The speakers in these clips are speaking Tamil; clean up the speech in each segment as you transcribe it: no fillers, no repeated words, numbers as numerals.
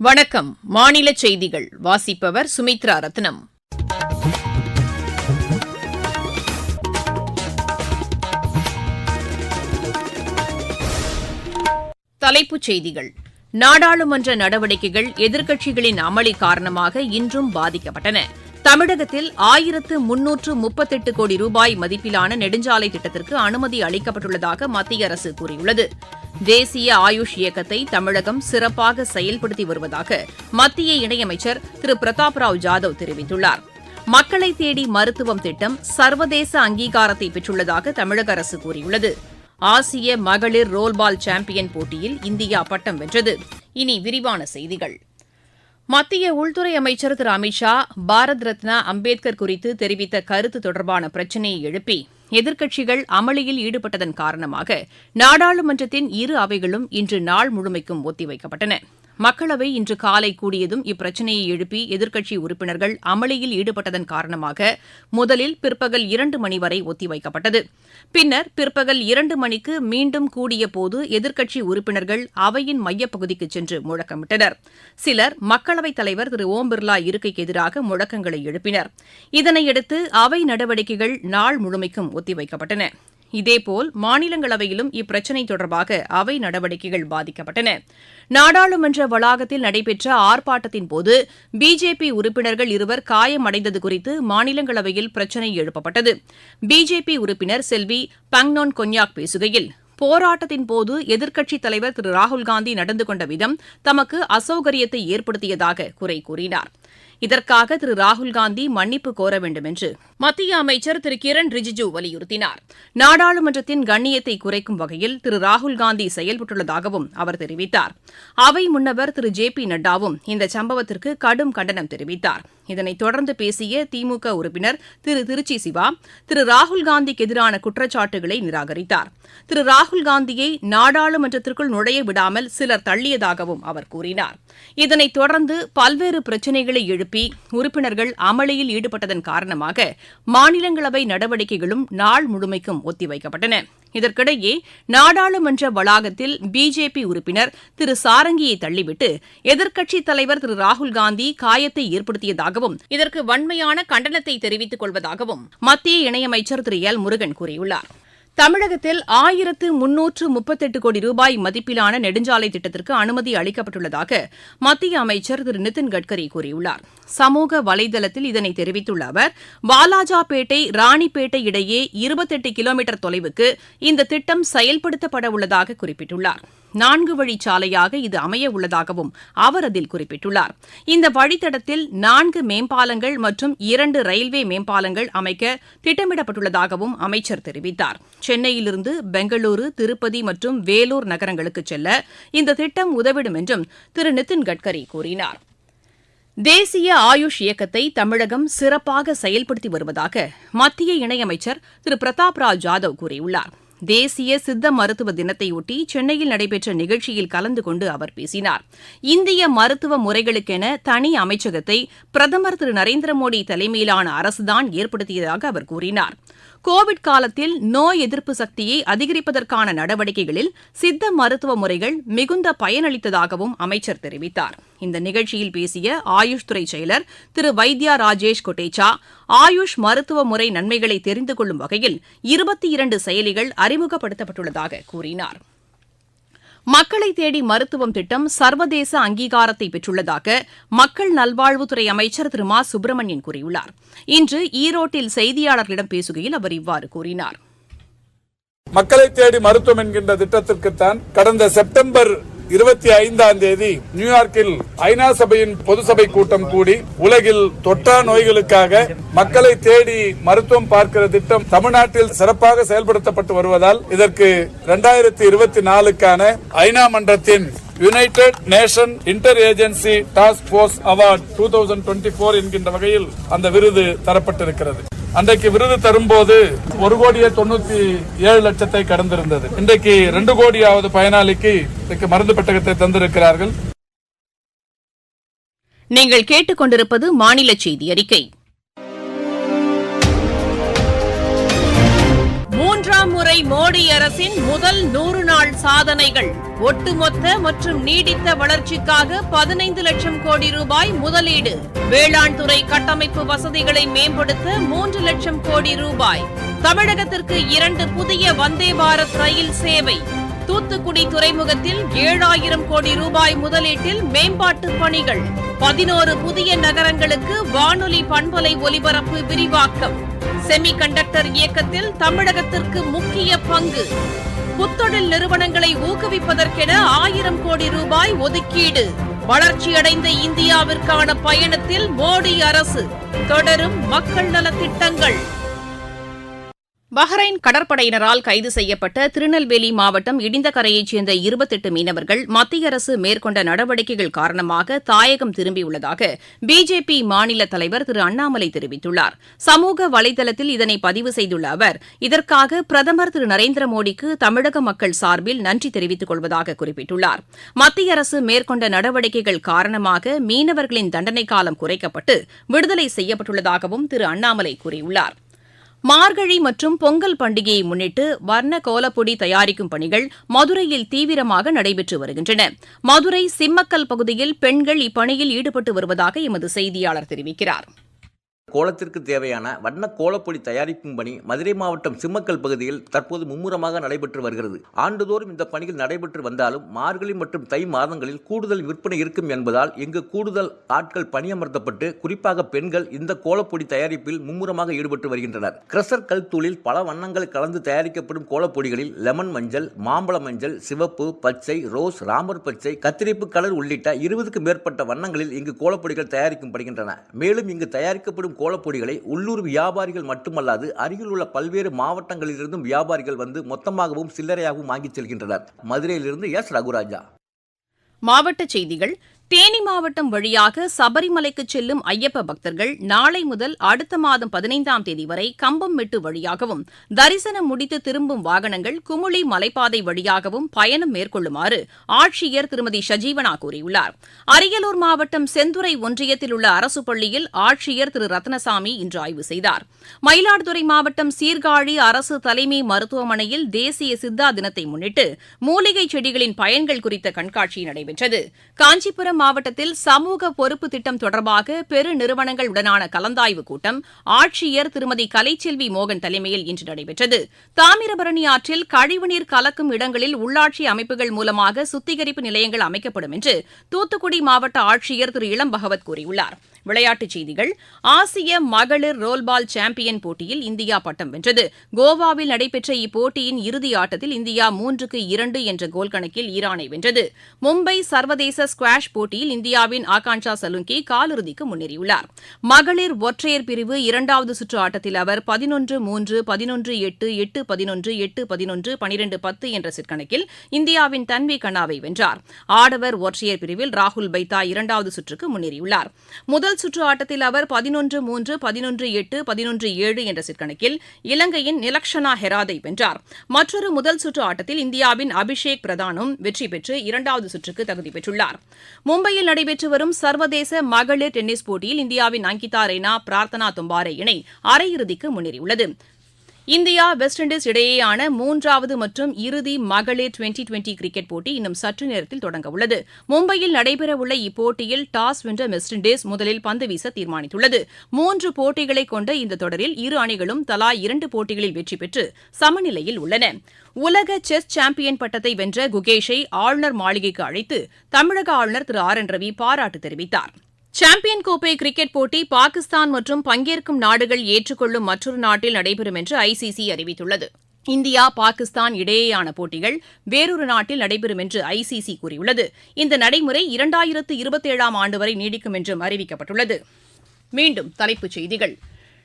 வணக்கம். மாநில செய்திகள் வாசிப்பவர் சுமித்ரா ரத்னம். தலைப்புச் செய்திகள். நாடாளுமன்ற நடவடிக்கைகள் எதிர்க்கட்சிகளின் அமளி காரணமாக இன்றும் பாதிக்கப்பட்டன. தமிழகத்தில் 1338 கோடி ரூபாய் மதிப்பிலான நெடுஞ்சாலை திட்டத்திற்கு அனுமதி அளிக்கப்பட்டுள்ளதாக மத்திய அரசு கூறியுள்ளது. தேசிய ஆயுஷ் இயக்கத்தை தமிழகம் சிறப்பாக செயல்படுத்தி வருவதாக மத்திய இணையமைச்சர் திரு பிரதாப் ராவ் ஜாதவ் தெரிவித்துள்ளார். மக்களை தேடி மருத்துவம் திட்டம் சர்வதேச அங்கீகாரத்தை பெற்றுள்ளதாக தமிழக அரசு கூறியுள்ளது. ஆசிய மகளிர் ரோல்பால் சாம்பியன் போட்டியில் இந்தியா பட்டம் வென்றது. இனி விரிவான செய்திகள். மத்திய உள்துறை அமைச்சர் திரு அமித் ஷா பாரத் ரத்னா அம்பேத்கர் குறித்து தெரிவித்த கருத்து தொடர்பான பிரச்சினையை எழுப்பி எதிர்க்கட்சிகள் அமளியில் ஈடுபட்டதன் காரணமாக நாடாளுமன்றத்தின் இரு அவைகளும் இன்று நாள் முழுமைக்கும் ஒத்திவைக்கப்பட்டன. மக்களவை இன்று காலை கூடியதும் இப்பிரச்சினையை எழுப்பி எதிர்க்கட்சி உறுப்பினர்கள் அமளியில் ஈடுபட்டதன் காரணமாக முதலில் பிற்பகல் 2 மணி வரை ஒத்திவைக்கப்பட்டது. பின்னர் பிற்பகல் 2 மணிக்கு மீண்டும் கூடியபோது எதிர்க்கட்சி உறுப்பினர்கள் அவையின் மையப்பகுதிக்கு சென்று முழக்கமிட்டனர். சிலர் மக்களவைத் தலைவர் திரு ஓம் பிர்லா இருக்கைக்கு எதிராக முழக்கங்களை எழுப்பினர். இதனையடுத்து அவை நடவடிக்கைகள் நாள் முழுமைக்கும் ஒத்திவைக்கப்பட்டன. இதேபோல் மாநிலங்களவையிலும் இப்பிரச்சினை தொடர்பாக அவை நடவடிக்கைகள் பாதிக்கப்பட்டன. நாடாளுமன்ற வளாகத்தில் நடைபெற்ற ஆர்ப்பாட்டத்தின்போது பிஜேபி உறுப்பினர்கள் இருவர் காயமடைந்தது குறித்து மாநிலங்களவையில் பிரச்சினை எழுப்பப்பட்டது. பிஜேபி உறுப்பினர் செல்வி பங்னோன் கொன்யாக் பேசுகையில், போராட்டத்தின்போது எதிர்க்கட்சித் தலைவர் திரு ராகுல்காந்தி நடந்து கொண்ட விதம் தமக்கு அசௌகரியத்தை ஏற்படுத்தியதாக குறை கூறினார். இதற்காக திரு ராகுல்காந்தி மன்னிப்பு கோர வேண்டும் என்று மத்திய அமைச்சர் திரு கிரண் ரிஜிஜூ வலியுறுத்தினார். நாடாளுமன்றத்தின் கண்ணியத்தை குறைக்கும் வகையில் திரு ராகுல்காந்தி செயல்பட்டுள்ளதாகவும் அவர் தெரிவித்தார். அவை முன்னவர் திரு ஜே பி நட்டாவும் இந்த சம்பவத்திற்கு கடும் கண்டனம் தெரிவித்தார். இதனைத் தொடர்ந்து பேசிய திமுக உறுப்பினர் திரு திருச்சி சிவா திரு ராகுல்காந்திக்கு எதிரான குற்றச்சாட்டுகளை நிராகரித்தார். திரு ராகுல்காந்தியை நாடாளுமன்றத்திற்குள் நுழைய விடாமல் சிலர் தள்ளியதாகவும் அவர் கூறினார். இதனைத் தொடர்ந்து பல்வேறு பிரச்சினைகளை எழுப்பி உறுப்பினர்கள் அமளியில் ஈடுபட்டதன் காரணமாக மாநிலங்களவை நடவடிக்கைகளும் நாள் முழுமைக்கும் ஒத்திவைக்கப்பட்டன. இதற்கிடையே நாடாளுமன்ற வளாகத்தில் பிஜேபி உறுப்பினர் திரு சாரங்கியை தள்ளிவிட்டு எதிர்க்கட்சித் தலைவர் திரு ராகுல்காந்தி காயத்தை ஏற்படுத்தியதாகவும் இதற்கு வன்மையான கண்டனத்தை தெரிவித்துக் கொள்வதாகவும் மத்திய இணையமைச்சர் திரு எல் முருகன் கூறியுள்ளார். தமிழகத்தில் 1338 கோடி ரூபாய் மதிப்பிலான நெடுஞ்சாலை திட்டத்திற்கு அனுமதி அளிக்கப்பட்டுள்ளதாக மத்திய அமைச்சர் திரு நிதின் கட்கரி கூறியுள்ளார். சமூக வலைதளத்தில் இதனை தெரிவித்துள்ள அவர், வாலாஜாபேட்டை ராணிப்பேட்டை இடையே 28 கிலோமீட்டர் தொலைவுக்கு இந்த திட்டம் செயல்படுத்தப்பட உள்ளதாக குறிப்பிட்டுள்ளார். 4 வழிச்சாலையாக இது அமைய உள்ளதாகவும் அவர் அதில் குறிப்பிட்டுள்ளார். இந்த வழித்தடத்தில் 4 மேம்பாலங்கள் மற்றும் 2 ரயில்வே மேம்பாலங்கள் அமைக்க திட்டமிடப்பட்டுள்ளதாகவும் அமைச்சர் தெரிவித்தார். சென்னையிலிருந்து பெங்களூரு, திருப்பதி மற்றும் வேலூர் நகரங்களுக்கு செல்ல இந்த திட்டம் உதவிடும் என்றும் திரு நிதின் கட்கரி கூறினார். தேசிய ஆயுஷ் இயக்கத்தை தமிழகம் சிறப்பாக செயல்படுத்தி வருவதாக மத்திய இணையமைச்சர் திரு பிரதாப் ராவ் ஜாதவ் கூறியுள்ளார். தேசிய சித்த மருத்துவ தினத்தையொட்டி சென்னையில் நடைபெற்ற நிகழ்ச்சியில் கலந்து கொண்டு அவர் பேசினார். இந்திய மருத்துவ முறைகளுக்கென தனி அமைச்சகத்தை பிரதமர் திரு நரேந்திர மோடி தலைமையிலான அரசுதான் ஏற்படுத்தியதாக அவர் கூறினார். கோவிட் காலத்தில் நோய் எதிர்ப்பு சக்தியை அதிகரிப்பதற்கான நடவடிக்கைகளில் சித்த மருத்துவ முறைகள் மிகுந்த பயனளித்ததாகவும் அமைச்சர் தெரிவித்தார். இந்த நிகழ்ச்சியில் பேசிய ஆயுஷ் துறை செயலர் திரு வைத்யா ராஜேஷ் கொட்டேச்சா, ஆயுஷ் மருத்துவ முறை நன்மைகளை தெரிந்து கொள்ளும் வகையில் 22 செயலிகள் அறிமுகப்படுத்தப்பட்டுள்ளதாக கூறினார். மக்களை தேடி மருத்துவம் திட்டம் சர்வதேச அங்கீகாரத்தை பெற்றுள்ளதாக மக்கள் நல்வாழ்வுத்துறை அமைச்சர் திரு மா சுப்பிரமணியன் கூறியுள்ளார். இன்று ஈரோட்டில் செய்தியாளர்களிடம் பேசுகையில் அவர் இவ்வாறு கூறினார். மக்களை தேடி மருத்துவம் என்கின்ற திட்டத்திற்குத்தான் கடந்த செப்டம்பர் 25ஆம் தேதி நியூயார்க்கில் ஐநா சபையின் பொது சபை கூட்டம் கூடி உலகில் தொற்றா நோய்களுக்காக மக்களை தேடி மருத்துவம் பார்க்கிற திட்டம் தமிழ்நாட்டில் சிறப்பாக செயல்படுத்தப்பட்டு வருவதால் இதற்கு 2024க்கான ஐநா மன்றத்தின் United nation inter agency task force award 2024 என்கின்ற வகையில் அந்த விருது தரப்பட்டிருக்கிறது. அன்றைக்கு விருது தரும்போது 1,97,00,000 கடந்திருந்தது. இன்றைக்கு 2 கோடியாவது பயனாளிக்கு மருந்து பெட்டகத்தை தந்திருக்கிறார்கள். நீங்கள் கேட்டுக்கொண்டிருப்பது மாநில செய்தி அறிக்கை. இரண்டாம் முறை மோடி அரசின் முதல் 100 நாள் சாதனைகள். ஒட்டுமொத்த மற்றும் நீடித்த வளர்ச்சிக்காக 15 லட்சம் கோடி ரூபாய் முதலீடு. வேளாண் துறை கட்டமைப்பு வசதிகளை மேம்படுத்த 3 லட்சம் கோடி ரூபாய். தமிழகத்திற்கு 2 புதிய வந்தே பாரத் ரயில் சேவை. தூத்துக்குடி துறைமுகத்தில் 7000 கோடி ரூபாய் முதலீட்டில் மேம்பாட்டு பணிகள். 11 புதிய நகரங்களுக்கு வானொலி பண்பலை ஒலிபரப்பு விரிவாக்கம். செமி கண்டக்டர் இயக்கத்தில் தமிழகத்திற்கு முக்கிய பங்கு. புத்தொழில் நிறுவனங்களை ஊக்குவிப்பதற்கென 1000 கோடி ரூபாய் ஒதுக்கீடு. வளர்ச்சியடைந்த இந்தியாவிற்கான பயணத்தில் மோடி அரசு. தொடரும் மக்கள் நலத்திட்டங்கள். பஹ்ரைன் கடற்படையினரால் கைது செய்யப்பட்ட திருநெல்வேலி மாவட்டம் இடிந்தகரையைச் சேர்ந்த 28 மீனவர்கள் மத்திய அரசு மேற்கொண்ட நடவடிக்கைகள் காரணமாக தாயகம் திரும்பியுள்ளதாக பிஜேபி மாநில தலைவர் திரு அண்ணாமலை தெரிவித்துள்ளார். சமூக வலைதளத்தில் இதனை பதிவு செய்துள்ள அவர், இதற்காக பிரதமர் திரு நரேந்திர மோடிக்கு தமிழக மக்கள் சார்பில் நன்றி தெரிவித்துக் கொள்வதாக குறிப்பிட்டுள்ளார். மத்திய அரசு மேற்கொண்ட நடவடிக்கைகள் காரணமாக மீனவர்களின் தண்டனை காலம் குறைக்கப்பட்டு விடுதலை செய்யப்பட்டுள்ளதாகவும் திரு அண்ணாமலை கூறியுள்ளார். மார்கழி மற்றும் பொங்கல் பண்டிகையை முன்னிட்டு வர்ண கோலப்பொடி தயாரிக்கும் பணிகள் மதுரையில் தீவிரமாக நடைபெற்று வருகின்றன. மதுரை சிம்மக்கல் பகுதியில் பெண்கள் இப்பணியில் ஈடுபட்டு வருவதாக எமது செய்தியாளர் தெரிவிக்கிறார். கோலத்திற்கு தேவையான வண்ண கோலப்பொடி தயாரிக்கும் பணி மதுரை மாவட்டம் சிம்மக்கல் பகுதியில் தற்போது மும்முரமாக நடைபெற்று வருகிறது. ஆண்டுதோறும் இந்த பணிகள் நடைபெற்று வந்தாலும் மார்கழி மற்றும் தை மாதங்களில் கூடுதல் விற்பனை இருக்கும் என்பதால் இங்கு கூடுதல் ஆட்கள் பணியமர்த்தப்பட்டு குறிப்பாக பெண்கள் இந்த கோலப்பொடி தயாரிப்பில் மும்முரமாக ஈடுபட்டு வருகின்றனர். கிரஷர் கல் தூளில் பல வண்ணங்கள் கலந்து தயாரிக்கப்படும் கோலப்பொடிகளில் லெமன் மஞ்சள், மாம்பழ மஞ்சள், சிவப்பு, பச்சை, ரோஸ், ராமர் பச்சை, கத்திரிப்பு கலர் உள்ளிட்ட 20க்கும் மேற்பட்ட வண்ணங்களில் இங்கு கோலப்பொடிகள் தயாரிக்கப்படுகின்றன. மேலும் இங்கு தயாரிக்கப்படும் கோலப்பொடிகளை உள்ளூர் வியாபாரிகள் மட்டுமல்லாது அருகில் உள்ள பல்வேறு மாவட்டங்களிலிருந்தும் வியாபாரிகள் வந்து மொத்தமாகவும் சில்லறையாகவும் வாங்கிச் செல்கின்றனர். மதுரையிலிருந்து எஸ் ரகுராஜா. மாவட்டச் செய்திகள். தேனி மாவட்டம் வழியாக சபரிமலைக்கு செல்லும் ஐயப்ப பக்தர்கள் நாளை முதல் அடுத்த மாதம் 15ஆம் தேதி வரை கம்பம்மெட்டு வழியாகவும், தரிசனம் முடித்து திரும்பும் வாகனங்கள் குமுளி மலைப்பாதை வழியாகவும் பயணம் மேற்கொள்ளுமாறு ஆட்சியர் திருமதி ஷஜீவனா கூறியுள்ளார். அரியலூர் மாவட்டம் செந்துறை ஒன்றியத்தில் உள்ள அரசு பள்ளியில் ஆட்சியர் திரு ரத்னசாமி இன்று ஆய்வு செய்தார். மயிலாடுதுறை மாவட்டம் சீர்காழி அரசு தலைமை மருத்துவமனையில் தேசிய சித்தா தினத்தை முன்னிட்டு மூலிகை செடிகளின் பயன்கள் குறித்த கண்காட்சி நடைபெற்றது. காஞ்சிபுரம் மாவட்டத்தில் சமூக பொறுப்பு திட்டம் தொடர்பாக பெருநிறுவனங்களுடனான கலந்தாய்வு கூட்டம் ஆட்சியர் திருமதி கலைச்செல்வி மோகன் தலைமையில் இன்று நடைபெற்றது. தாமிரபரணி ஆற்றில் கழிவுநீர் கலக்கும் இடங்களில் உள்ளாட்சி அமைப்புகள் மூலமாக சுத்திகரிப்பு நிலையங்கள் அமைக்கப்படும் என்று தூத்துக்குடி மாவட்ட ஆட்சியர் திரு இளம் பகவத் கூறியுள்ளார். விளையாட்டுச் செய்திகள். ஆசிய மகளிர் ரோல்பால் சாம்பியன் போட்டியில் இந்தியா பட்டம் வென்றது. கோவாவில் நடைபெற்ற இப்போட்டியின் இறுதி ஆட்டத்தில் இந்தியா 3-2 என்ற கோல் கணக்கில் ஈரானை வென்றது. மும்பை சர்வதேச ஸ்குவாஷ் போட்டியில் இந்தியாவின் ஆகான்ஷா சலுங்கி காலிறுதிக்கு முன்னேறியுள்ளார். மகளிர் ஒற்றையர் பிரிவு 2வது சுற்று ஆட்டத்தில் அவர் 11-3, 11-8, 8-11, 8-11, 12-10 என்ற செட் கணக்கில் இந்தியாவின் தன்வி கண்ணாவை வென்றார். ஆடவர் ஒற்றையர் பிரிவில் ராகுல் பைத்தா 2வது சுற்றுக்கு முன்னேறியுள்ளார். முதல் சுற்று ஆட்டத்தில் அவர் 11-3, 11-8, 11-7 என்ற செட் கணக்கில் இலங்கையின் நிலக்ஷனா ஹெராதை வென்றார். மற்றொரு முதல் சுற்று ஆட்டத்தில் இந்தியாவின் அபிஷேக் பிரதானும் வெற்றி பெற்று 2வது சுற்றுக்கு தகுதி பெற்றுள்ளார். மும்பையில் நடைபெற்று வரும் சர்வதேச மகளிர் டென்னிஸ் போட்டியில் இந்தியாவின் அங்கிதா ரெய்னா, பிரார்த்தனா தும்பாரே இணை அரையிறுதிக்கு முன்னேறியுள்ளது. இந்தியா வெஸ்ட் இண்டீஸ் இடையேயான 3வது மற்றும் இறுதி மகளிர் 2020 கிரிக்கெட் போட்டி இன்னும் சற்று நேரத்தில் தொடங்க உள்ளது. மும்பையில் நடைபெறவுள்ள இப்போட்டியில் டாஸ் வென்ற வெஸ்ட் இண்டீஸ் முதலில் பந்து வீச தீர்மானித்துள்ளது. 3 போட்டிகளை கொண்ட இந்த தொடரில் இரு அணிகளும் தலா 2 போட்டிகளில் வெற்றி பெற்று சமநிலையில் உள்ளன. உலக செஸ் சாம்பியன் பட்டத்தை வென்ற குகேஷை ஆளுநர் மாளிகைக்கு அழைத்து தமிழக ஆளுநர் திரு ஆர் என் ரவி பாராட்டு தெரிவித்தார். சாம்பியன் கோப்பை கிரிக்கெட் போட்டி பாகிஸ்தான் மற்றும் பங்கேற்கும் நாடுகள் ஏற்றுக்கொள்ளும் மற்றொரு நாட்டில் நடைபெறும் என்று ஐசிசி அறிவித்துள்ளது. இந்தியா, பாகிஸ்தான் இடையேயான போட்டிகள் வேறொரு நாட்டில் நடைபெறும் என்று ஐசிசி கூறியுள்ளது. இந்த நடைமுறை 2027ஆம் ஆண்டு வரை நீடிக்கும் என்றும் அறிவிக்கப்பட்டுள்ளது. மீண்டும் தலைப்புச் செய்திகள்.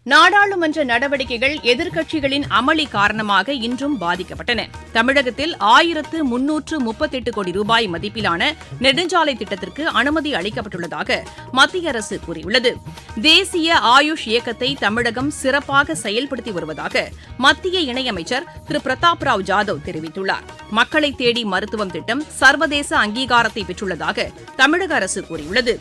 நாடாளுமன்ற நடவடிக்கைகள் எதிர்க்கட்சிகளின் அமளி காரணமாக இன்றும் பாதிக்கப்பட்டன. தமிழகத்தில் 1338 கோடி ரூபாய் மதிப்பிலான நெடுஞ்சாலை திட்டத்திற்கு அனுமதி அளிக்கப்பட்டுள்ளதாக மத்திய அரசு கூறியுள்ளது. தேசிய ஆயுஷ் இயக்கத்தை தமிழகம் சிறப்பாக செயல்படுத்தி வருவதாக மத்திய இணையமைச்சர் திரு பிரதாப் ராவ் ஜாதவ் தெரிவித்துள்ளார். மக்களை தேடி மருத்துவம் திட்டம் சர்வதேச அங்கீகாரத்தை பெற்றுள்ளதாக தமிழக அரசு கூறியுள்ளது.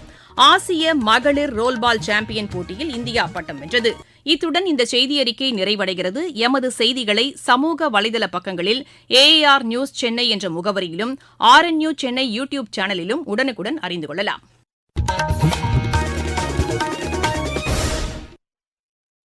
ஆசிய மகளிர் ரோல்பால் சாம்பியன் போட்டியில் இந்தியா பட்டம் வென்றது. இத்துடன் இந்த செய்தியறிக்கை நிறைவடைகிறது. எமது செய்திகளை சமூக வலைதள பக்கங்களில் AAR நியூஸ் சென்னை என்ற முகவரியிலும் RNU சென்னை யூடியூப் சேனலிலும் உடனுக்குடன் அறிந்து கொள்ளலாம்.